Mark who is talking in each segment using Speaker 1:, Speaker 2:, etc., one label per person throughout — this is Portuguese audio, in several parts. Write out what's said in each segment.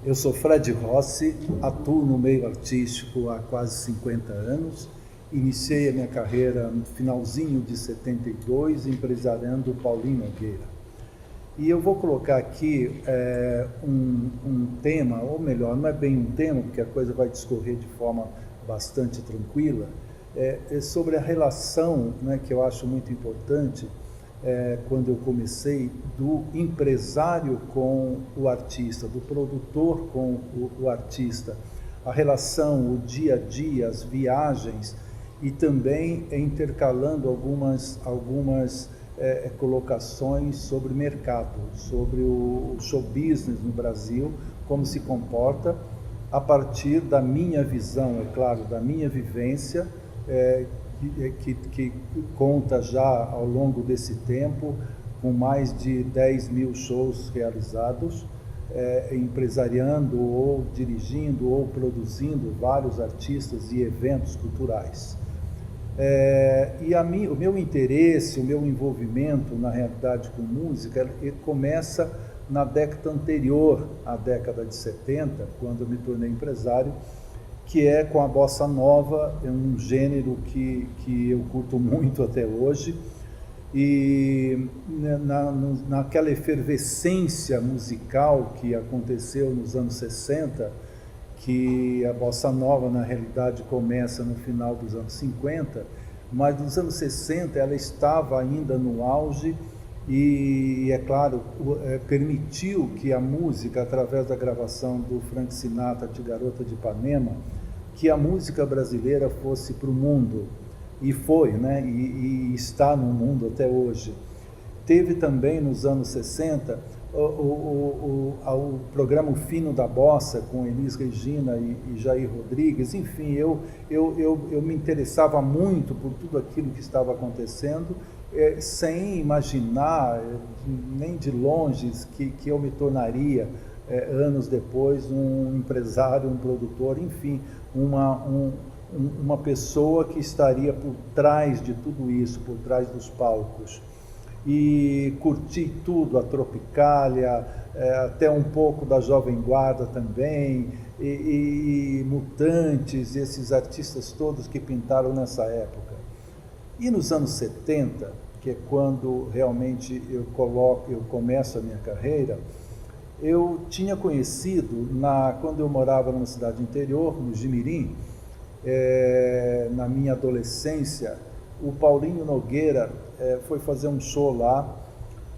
Speaker 1: Eu sou Fred Rossi, atuo no meio artístico há quase 50 anos. Iniciei a minha carreira no finalzinho de 72, empresariando o Paulinho Nogueira. E eu vou colocar aqui um tema, ou melhor, não é bem um tema, porque a coisa vai discorrer de forma bastante tranquila, é sobre a relação, né, que eu acho muito importante, quando eu comecei, do empresário com o artista, do produtor com o artista, a relação, o dia a dia, as viagens, e também intercalando algumas colocações sobre mercado, sobre o show business no Brasil, como se comporta, a partir da minha visão, é claro, da minha vivência, que conta já ao longo desse tempo, com mais de 10 mil shows realizados, empresariando ou dirigindo ou produzindo vários artistas e eventos culturais. O meu interesse, o meu envolvimento na realidade com música, começa na década anterior à década de 70, quando eu me tornei empresário, que é com a bossa nova, é um gênero que eu curto muito até hoje, e naquela efervescência musical que aconteceu nos anos 60, que a bossa nova na realidade começa no final dos anos 50, mas nos anos 60 ela estava ainda no auge e, é claro, permitiu que a música, através da gravação do Frank Sinatra de Garota de Ipanema, que a música brasileira fosse para o mundo, e foi, né? E está no mundo até hoje. Teve também nos anos 60 o programa O Fino da Bossa, com Elis Regina e Jair Rodrigues. Enfim, eu me interessava muito por tudo aquilo que estava acontecendo, sem imaginar, nem de longe, que eu me tornaria, anos depois, um empresário, um produtor, enfim, uma pessoa que estaria por trás de tudo isso, por trás dos palcos. E curti tudo, a Tropicália, até um pouco da Jovem Guarda também, e Mutantes, esses artistas todos que pintaram nessa época. E nos anos 70, que é quando realmente eu começo a minha carreira, eu tinha conhecido, quando eu morava numa cidade interior, no Jimirim, na minha adolescência, o Paulinho Nogueira foi fazer um show lá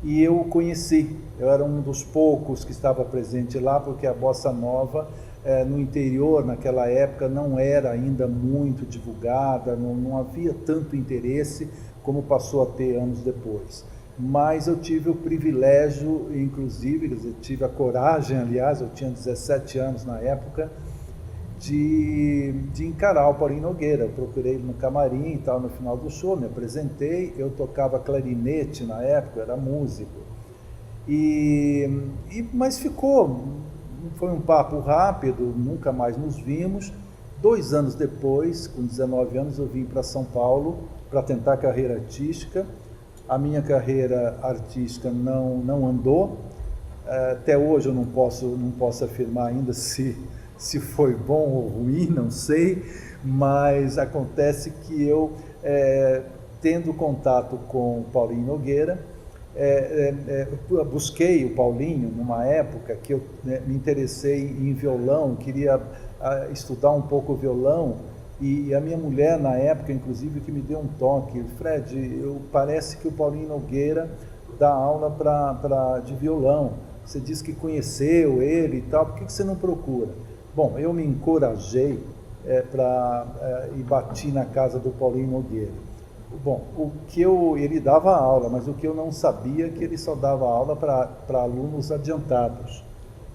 Speaker 1: e eu o conheci. Eu era um dos poucos que estava presente lá, porque a bossa nova no interior, naquela época, não era ainda muito divulgada, não havia tanto interesse como passou a ter anos depois. Mas eu tive o privilégio, inclusive, quer dizer, tive a coragem, aliás, eu tinha 17 anos na época, de encarar o Paulinho Nogueira. Eu procurei ele no camarim e tal, no final do show, me apresentei, eu tocava clarinete na época, era músico. Mas foi um papo rápido, nunca mais nos vimos. 2 anos depois, com 19 anos, eu vim para São Paulo para tentar carreira artística. A minha carreira artística não andou. Até hoje eu não posso afirmar ainda se foi bom ou ruim, não sei, mas acontece que eu, tendo contato com o Paulinho Nogueira, busquei o Paulinho numa época que eu me interessei em violão, queria estudar um pouco violão, e a minha mulher na época, inclusive, que me deu um toque: Fred, parece que o Paulinho Nogueira dá aula de violão, você disse que conheceu ele e tal, por que você não procura? Bom, eu me encorajei e bati na casa do Paulinho Nogueira. Bom, ele dava aula, mas o que eu não sabia é que ele só dava aula para alunos adiantados,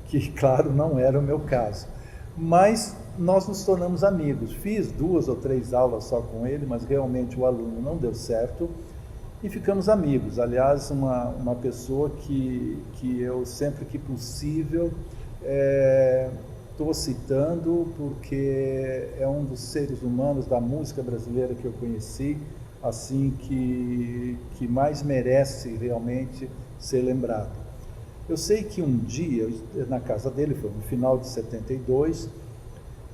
Speaker 1: que, claro, não era o meu caso. Mas nós nos tornamos amigos. Fiz 2 ou 3 aulas só com ele, mas realmente o aluno não deu certo, e ficamos amigos. Aliás, uma pessoa que eu, sempre que possível, estou citando, porque é um dos seres humanos da música brasileira que eu conheci, assim, que mais merece realmente ser lembrado. Eu sei que um dia, na casa dele, foi no final de 72,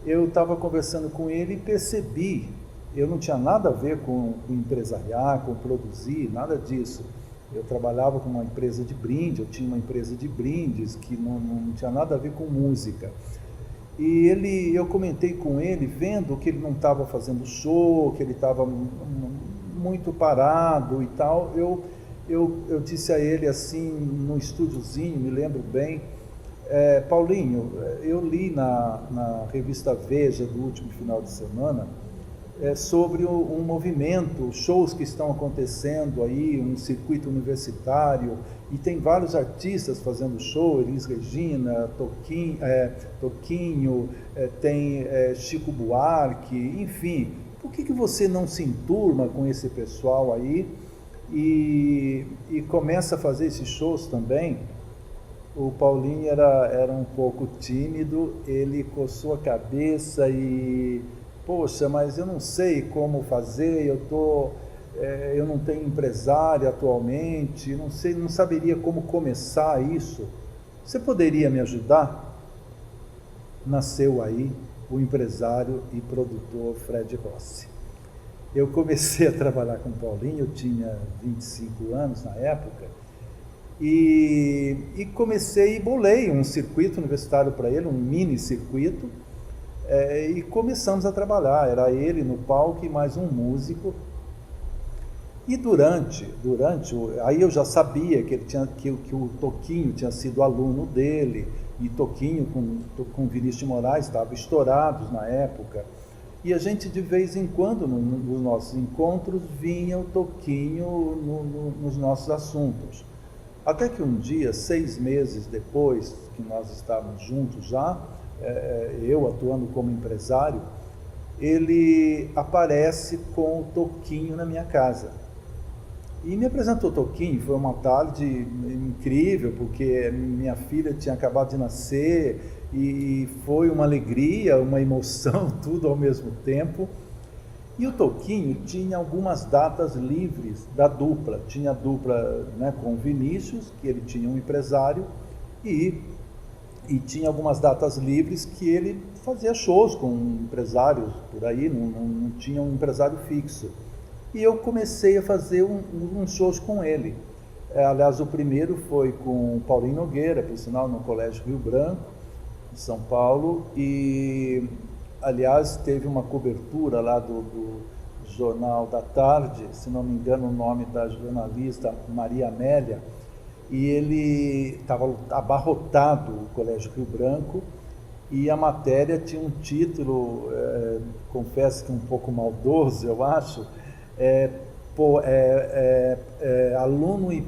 Speaker 1: eu estava conversando com ele e percebi, eu não tinha nada a ver com empresariar, com produzir, nada disso. Eu trabalhava com uma empresa de brinde, eu tinha uma empresa de brindes que não tinha nada a ver com música. E eu comentei com ele, vendo que ele não estava fazendo show, que ele estava muito parado e tal, eu disse a ele assim, no estúdiozinho, me lembro bem, Paulinho, eu li na revista Veja do último final de semana sobre um movimento, shows que estão acontecendo aí, um circuito universitário, e tem vários artistas fazendo show, Elis Regina, Toquinho, tem Chico Buarque, enfim. Por que você não se enturma com esse pessoal aí e começa a fazer esses shows também? O Paulinho era um pouco tímido, ele coçou a cabeça e... Poxa, mas eu não sei como fazer, eu não tenho empresário atualmente, não saberia como começar isso. Você poderia me ajudar? Nasceu aí o empresário e produtor Fred Rossi. Eu comecei a trabalhar com o Paulinho, eu tinha 25 anos na época, e comecei e bolei um circuito universitário para ele, um mini circuito, e começamos a trabalhar, era ele no palco e mais um músico. E aí eu já sabia que o Toquinho tinha sido aluno dele, e Toquinho com Vinícius de Moraes estavam estourados na época. E a gente, de vez em quando, nos nossos encontros, vinha o Toquinho nos nossos assuntos. Até que um dia, 6 meses depois que nós estávamos juntos já, eu atuando como empresário, ele aparece com o Toquinho na minha casa. E me apresentou o Toquinho, foi uma tarde incrível, porque minha filha tinha acabado de nascer, e foi uma alegria, uma emoção, tudo ao mesmo tempo. E o Toquinho tinha algumas datas livres da dupla, tinha a dupla, né, com o Vinícius, que ele tinha um empresário, e tinha algumas datas livres que ele fazia shows com empresários por aí, não tinha um empresário fixo. E eu comecei a fazer uns shows com ele. Aliás, o primeiro foi com o Paulinho Nogueira, por sinal, no Colégio Rio Branco, em São Paulo, e, aliás, teve uma cobertura lá do Jornal da Tarde, se não me engano o nome da jornalista Maria Amélia, e ele estava abarrotado, o Colégio Rio Branco, e a matéria tinha um título, confesso que um pouco maldoso, eu acho, aluno e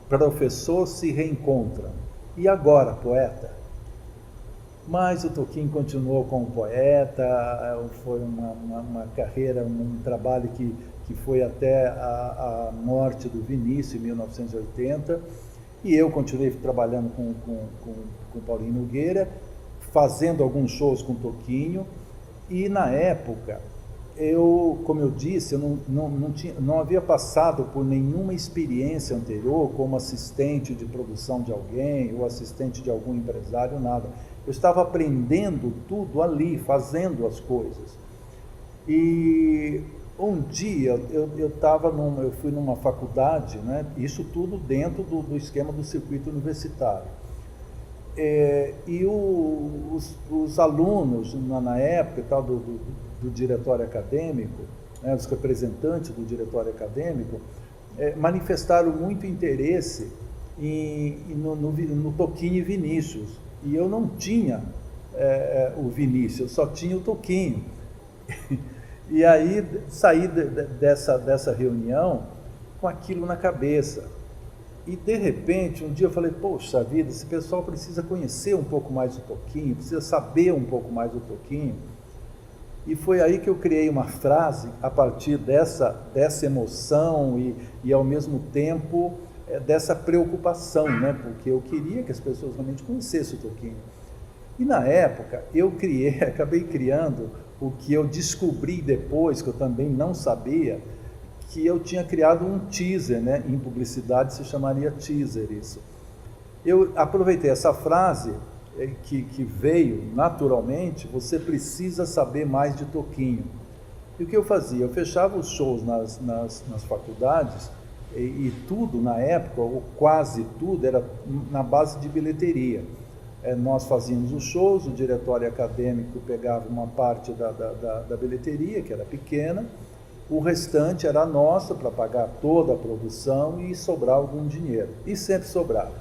Speaker 1: professor se reencontram. E agora, poeta? Mas o Toquinho continuou como poeta, foi uma carreira, um trabalho que foi até a morte do Vinícius, em 1980, e eu continuei trabalhando com Paulinho Nogueira, fazendo alguns shows com o Toquinho, e na época, como eu disse, eu não havia passado por nenhuma experiência anterior como assistente de produção de alguém, ou assistente de algum empresário, nada. Eu estava aprendendo tudo ali, fazendo as coisas. E um dia eu fui numa faculdade, né, isso tudo dentro do esquema do circuito universitário. E os alunos, na época, tal, do diretório acadêmico, né, os representantes do diretório acadêmico, manifestaram muito interesse no Toquinho e Vinícius. E eu não tinha o Vinícius, eu só tinha o Toquinho. E aí saí dessa reunião com aquilo na cabeça. E de repente, um dia eu falei, poxa vida, esse pessoal precisa conhecer um pouco mais o Toquinho, precisa saber um pouco mais do Toquinho. E foi aí que eu criei uma frase a partir dessa emoção e ao mesmo tempo dessa preocupação, né? Porque eu queria que as pessoas realmente conhecessem o Toquinho. E na época eu acabei criando o que eu descobri depois, que eu também não sabia, que eu tinha criado um teaser, né? Em publicidade se chamaria teaser isso. eu aproveitei essa frase que veio naturalmente: você precisa saber mais de Toquinho. E o que eu fazia? Eu fechava os shows nas faculdades e tudo na época, ou quase tudo, era na base de bilheteria. Nós fazíamos os shows, o diretório acadêmico pegava uma parte da bilheteria, que era pequena, o restante era nosso para pagar toda a produção e sobrar algum dinheiro. E sempre sobrava.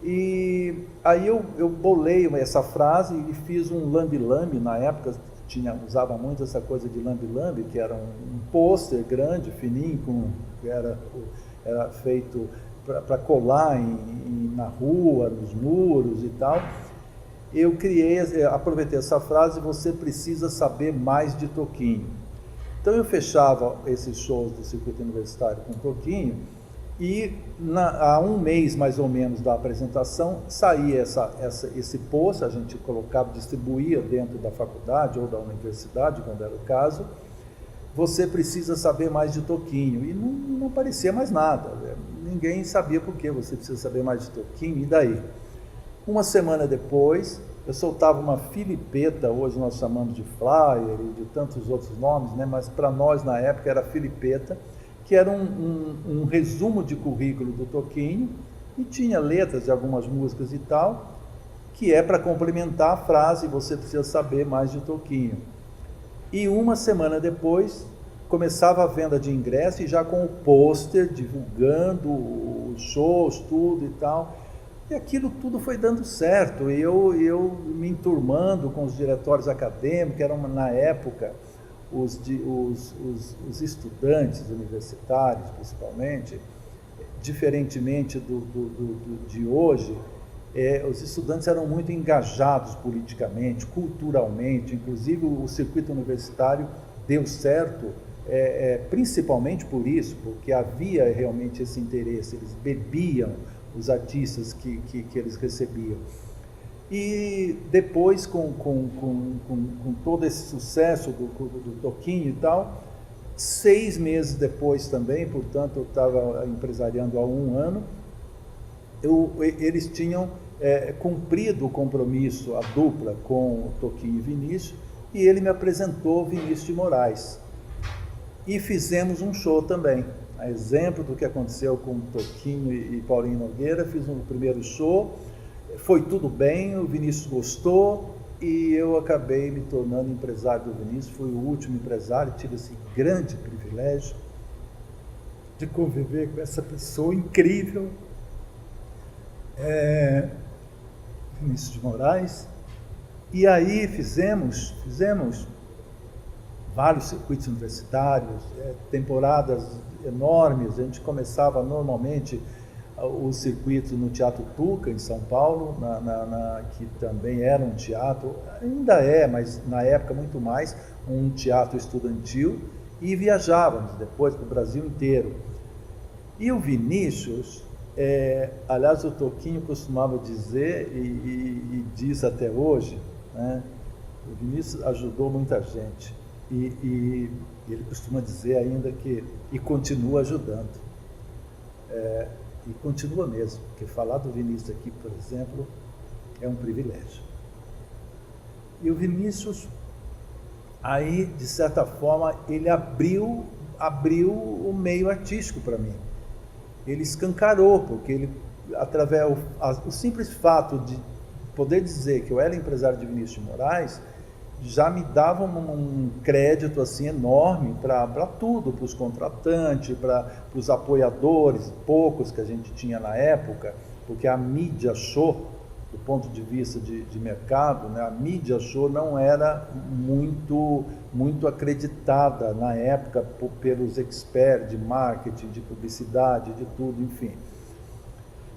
Speaker 1: E aí eu bolei essa frase e fiz um lambe-lambe. Na época usava muito essa coisa de lambe-lambe, que era um pôster grande, fininho, era feito para colar na rua, nos muros e tal. Eu aproveitei essa frase: você precisa saber mais de Toquinho. Então eu fechava esses shows do circuito universitário com Toquinho, e há um mês mais ou menos da apresentação saía esse post, a gente colocava, distribuía dentro da faculdade ou da universidade, quando era o caso: você precisa saber mais de Toquinho. E não aparecia mais nada, ninguém sabia por que você precisa saber mais de Toquinho. E daí? Uma semana depois, eu soltava uma filipeta, hoje nós chamamos de flyer e de tantos outros nomes, né? Mas para nós na época era filipeta, que era um resumo de currículo do Toquinho, e tinha letras de algumas músicas e tal, que é para complementar a frase: você precisa saber mais de Toquinho. E uma semana depois começava a venda de ingresso, e já com o pôster divulgando os shows, tudo e tal. E aquilo tudo foi dando certo. Eu me enturmando com os diretórios acadêmicos, que eram na época os estudantes universitários, principalmente, diferentemente de hoje. Os estudantes eram muito engajados politicamente, culturalmente. Inclusive o circuito universitário deu certo, principalmente por isso, porque havia realmente esse interesse. Eles bebiam os artistas que eles recebiam. E depois, com todo esse sucesso do Toquinho e tal, 6 meses depois também, portanto eu estava empresariando há 1 ano, eles tinham cumprido o compromisso, a dupla, com o Toquinho e Vinícius, e ele me apresentou Vinícius de Moraes. E fizemos um show também. A exemplo do que aconteceu com Toquinho e Paulinho Nogueira, fiz um primeiro show, foi tudo bem, o Vinícius gostou, e eu acabei me tornando empresário do Vinícius. Fui o último empresário, tive esse grande privilégio de conviver com essa pessoa incrível, Vinícius de Moraes. E aí fizemos vários circuitos universitários, temporadas enormes. A gente começava normalmente o circuito no Teatro Tuca, em São Paulo, que também era um teatro, ainda mas na época muito mais, um teatro estudantil, e viajávamos depois para o Brasil inteiro. E o Vinícius, aliás, o Toquinho costumava dizer, e diz até hoje, né? O Vinícius ajudou muita gente, e ele costuma dizer ainda e continua ajudando. E continua mesmo, porque falar do Vinícius aqui, por exemplo, é um privilégio. E o Vinícius, aí, de certa forma, ele abriu o meio artístico para mim. Ele escancarou, porque ele, o simples fato de poder dizer que eu era empresário de Vinícius de Moraes, já me dava um crédito assim enorme para tudo, para os contratantes, para os apoiadores, poucos que a gente tinha na época, porque a mídia show, do ponto de vista de mercado, né, a mídia show não era muito acreditada na época pelos experts de marketing, de publicidade, de tudo, enfim.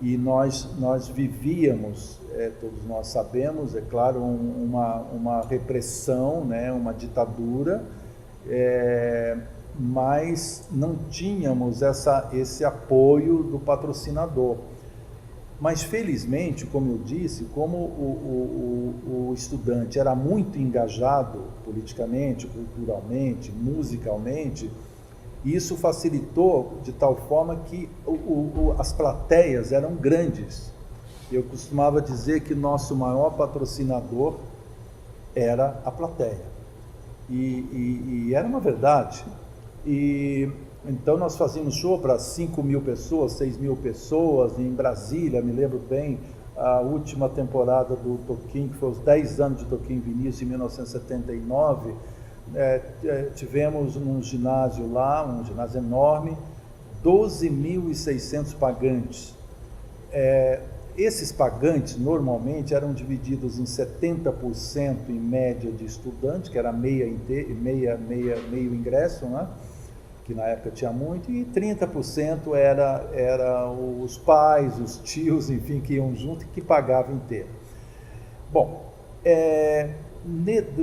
Speaker 1: E nós vivíamos, todos nós sabemos, é claro, uma repressão, né, uma ditadura, mas não tínhamos esse apoio do patrocinador. Mas felizmente, como eu disse, como o estudante era muito engajado politicamente, culturalmente, musicalmente, isso facilitou de tal forma que as plateias eram grandes. Eu costumava dizer que nosso maior patrocinador era a plateia. E era uma verdade. E então nós fazíamos show para 5.000 pessoas, 6.000 pessoas em Brasília, me lembro bem, a última temporada do Toquinho, que foi os 10 anos de Toquinho Vinícius, em 1979, tivemos num ginásio lá, um ginásio enorme, 12.600 pagantes. Esses pagantes normalmente eram divididos em 70% em média de estudante, que era meio ingresso, né? Que na época tinha muito, e 30% era os pais, os tios, enfim, que iam junto e que pagavam inteiro. Bom,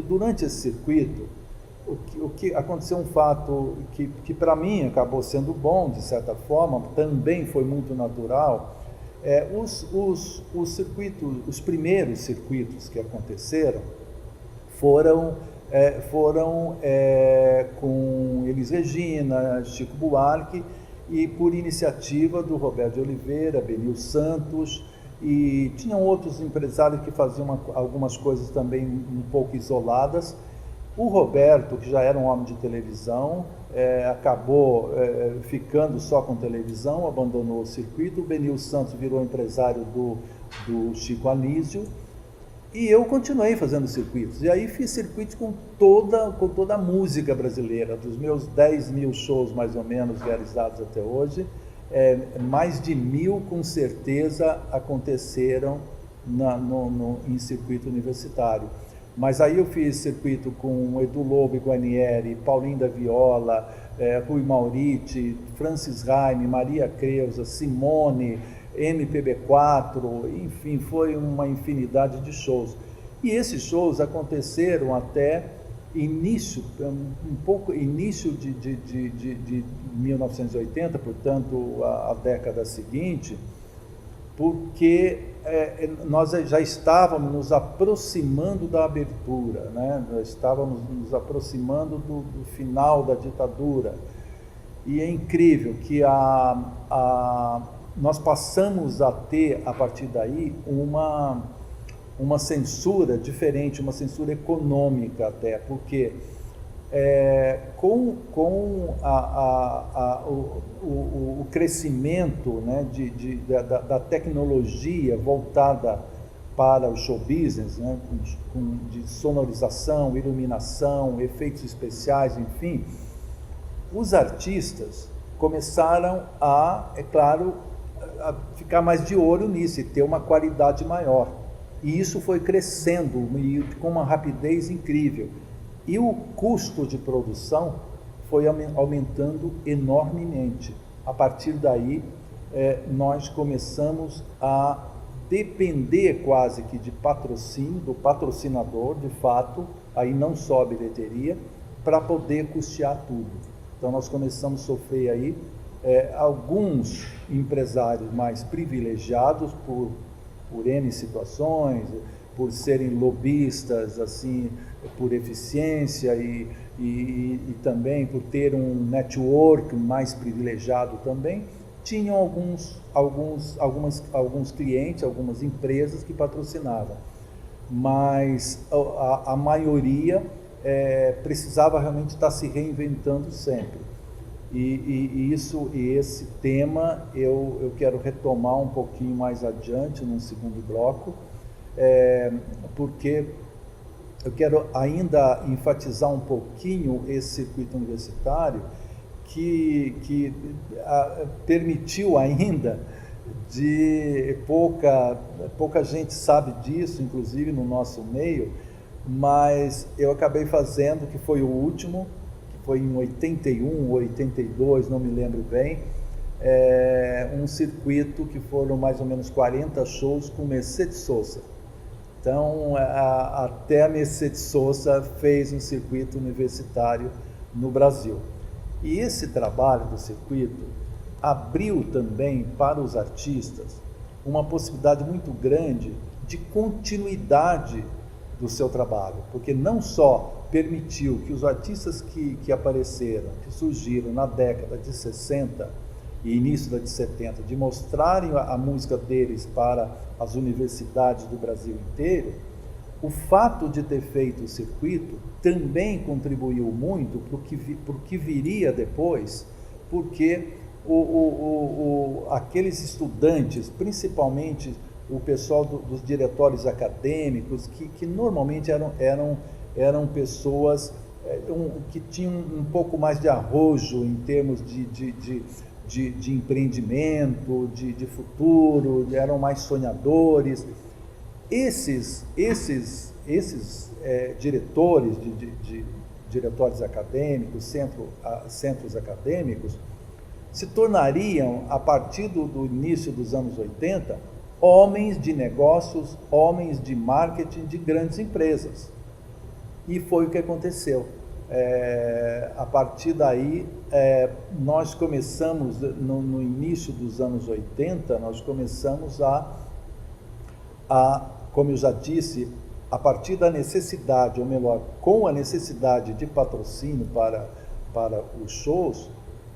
Speaker 1: durante esse circuito, o que aconteceu um fato que para mim acabou sendo bom, de certa forma, também foi muito natural. Os primeiros circuitos que aconteceram foram com Elis Regina, Chico Buarque, e por iniciativa do Roberto de Oliveira, Benil Santos, e tinham outros empresários que faziam algumas coisas também um pouco isoladas. O Roberto, que já era um homem de televisão, acabou ficando só com televisão, abandonou o circuito. O Benil Santos virou empresário do Chico Anísio, e eu continuei fazendo circuitos. E aí fiz circuitos com toda a música brasileira. Dos meus 10.000 shows, mais ou menos, realizados até hoje, mais de 1.000, com certeza, aconteceram em circuito universitário. Mas aí eu fiz circuito com Edu Lobo e Guarnieri, Paulinho da Viola, Rui Mauriti, Francis Raime, Maria Creuza, Simone, MPB4, enfim, foi uma infinidade de shows. E esses shows aconteceram até início de 1980, portanto, a década seguinte, porque nós já estávamos nos aproximando da abertura, né? Nós estávamos nos aproximando do final da ditadura. E é incrível que nós passamos a ter, a partir daí, uma censura diferente, uma censura econômica até, porque com o crescimento, né, da tecnologia voltada para o show business, né, de sonorização, iluminação, efeitos especiais, enfim, os artistas começaram é claro, a ficar mais de olho nisso e ter uma qualidade maior. E isso foi crescendo com uma rapidez incrível. E o custo de produção foi aumentando enormemente. A partir daí, nós começamos a depender quase que de patrocínio, do patrocinador, de fato, aí não só a bilheteria, para poder custear tudo. Então nós começamos a sofrer aí alguns empresários mais privilegiados por N situações, por serem lobistas, assim, por eficiência e também por ter um network mais privilegiado também, tinham alguns clientes, algumas empresas que patrocinavam, mas a maioria precisava realmente estar se reinventando sempre. E esse tema eu quero retomar um pouquinho mais adiante, num segundo bloco, porque eu quero ainda enfatizar um pouquinho esse circuito universitário que permitiu ainda pouca gente sabe disso, inclusive no nosso meio, mas eu acabei fazendo, que foi o último, foi em 81, 82, não me lembro bem, um circuito que foram mais ou menos 40 shows com Mercedes Sosa. Então, até a Mercedes Sosa fez um circuito universitário no Brasil. E esse trabalho do circuito abriu também para os artistas uma possibilidade muito grande de continuidade do seu trabalho, porque não só permitiu que os artistas que apareceram, que surgiram na década de 60, e início da de 70, de mostrarem a música deles para as universidades do Brasil inteiro, o fato de ter feito o circuito também contribuiu muito para o que viria depois, porque aqueles estudantes, principalmente o pessoal dos diretórios acadêmicos, que normalmente eram pessoas que tinham um pouco mais de arrojo em termos de empreendimento, de futuro, eram mais sonhadores. Esses diretores de diretórios acadêmicos, centros acadêmicos, se tornariam, a partir do início dos anos 80, homens de negócios, homens de marketing de grandes empresas. E foi o que aconteceu. A partir daí, nós começamos, no início dos anos 80, nós começamos como eu já disse, a partir da necessidade, ou melhor, com a necessidade de patrocínio para os shows,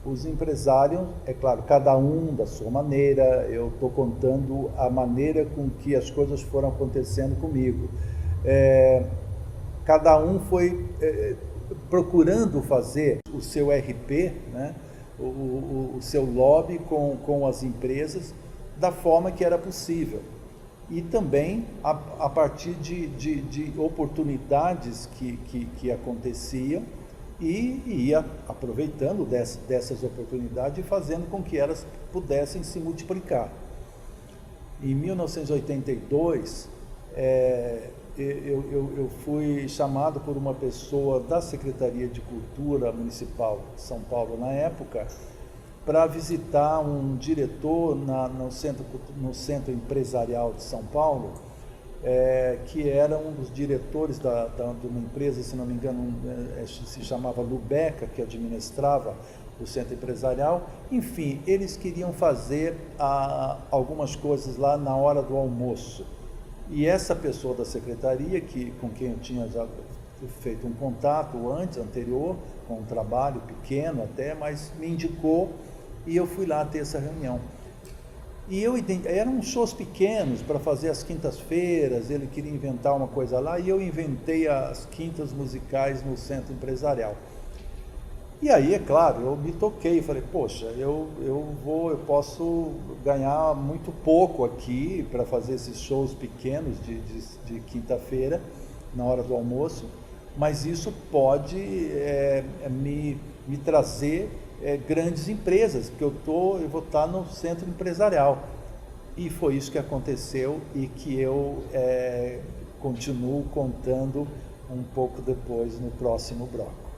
Speaker 1: os empresários, é claro, cada um da sua maneira, eu estou contando a maneira com que as coisas foram acontecendo comigo. Cada um foi procurando fazer o seu RP, né, o seu lobby com as empresas da forma que era possível. E também a partir de oportunidades que aconteciam, e ia aproveitando dessas oportunidades e fazendo com que elas pudessem se multiplicar. Em 1982, eu fui chamado por uma pessoa da Secretaria de Cultura Municipal de São Paulo, na época, para visitar um diretor no Centro Empresarial de São Paulo, que era um dos diretores de uma empresa, se não me engano, se chamava Lubeca, que administrava o Centro Empresarial. Enfim, eles queriam fazer algumas coisas lá na hora do almoço. E essa pessoa da secretaria, com quem eu tinha já feito um contato anterior, com um trabalho pequeno até, mas me indicou e eu fui lá ter essa reunião. E eram shows pequenos para fazer às quintas-feiras, ele queria inventar uma coisa lá, e eu inventei as quintas musicais no Centro Empresarial. E aí, é claro, eu me toquei, falei, poxa, eu posso ganhar muito pouco aqui para fazer esses shows pequenos de quinta-feira, na hora do almoço, mas isso pode me trazer grandes empresas, porque eu vou estar no Centro Empresarial. E foi isso que aconteceu e que eu continuo contando um pouco depois no próximo bloco.